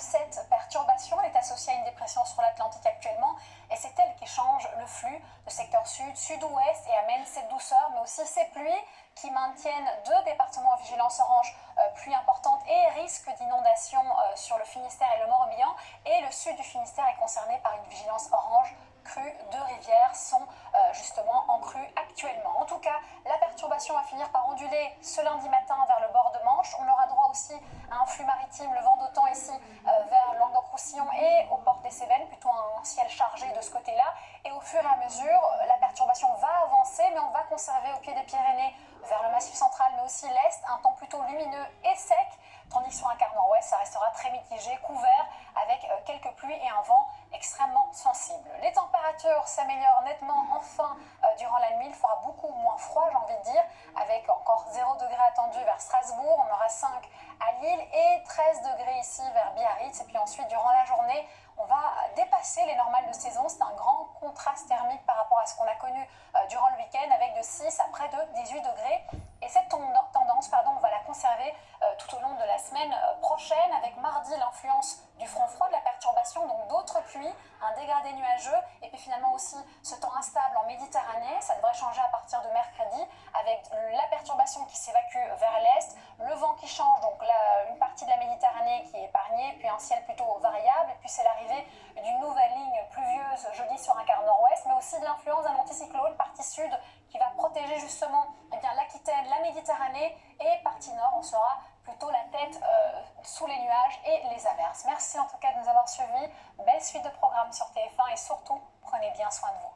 cette perturbation est associée à une dépression sur l'Atlantique actuellement et c'est elle qui change le flux de secteur sud, sud-ouest et amène cette douceur mais aussi ces pluies qui maintiennent 2 départements en vigilance orange pluie importante et risque d'inondation sur le Finistère et le Morbihan. Et le sud du Finistère est concerné par une vigilance orange. Crues, 2 rivières sont justement en crue actuellement. En tout cas, la perturbation va finir par onduler ce lundi matin vers le bord de Manche. On aura droit aussi à un flux maritime, le vent d'automne ici vers Languedoc-Roussillon et aux portes des Cévennes, plutôt un ciel chargé de ce côté-là. Et au fur et à mesure, la perturbation va avancer, mais on va conserver au pied des Pyrénées, vers le Massif central, mais aussi l'Est, un temps plutôt lumineux et sec, tandis que sur un quart nord-ouest, ça restera très mitigé, couvert, avec quelques pluies et un vent extrêmement sensible. Les températures s'améliorent nettement enfin durant la nuit, il fera beaucoup moins froid, j'ai envie de dire, avec encore 0 degré attendu vers Strasbourg, on aura 5 à Lille et 13 degrés ici vers Biarritz, et puis ensuite durant la journée, on va dépasser les normales de saison. C'est un grand contraste thermique par rapport à ce qu'on a connu durant le week-end avec de 6 à près de 18 degrés. Et cette tendance, on va la conserver tout au long de la semaine prochaine avec mardi l'influence du front froid, de la perturbation, donc d'autres pluies, un dégradé nuageux et puis finalement aussi ce temps instable en Méditerranée. Ça devrait changer à partir de mercredi avec la perturbation qui s'évacue vers l'est, le vent qui change, donc une partie de la Méditerranée qui est épargnée, puis un ciel plutôt variable, et puis c'est l'arrivée d'une nouvelle ligne pluvieuse jeudi sur un quart nord-ouest, mais aussi de l'influence d'un anticyclone, partie sud, qui va protéger justement l'Aquitaine, la Méditerranée, et partie nord, on sera plutôt la tête sous les nuages et les averses. Merci en tout cas de nous avoir suivis. Belle suite de programmes sur TF1 et surtout, prenez bien soin de vous.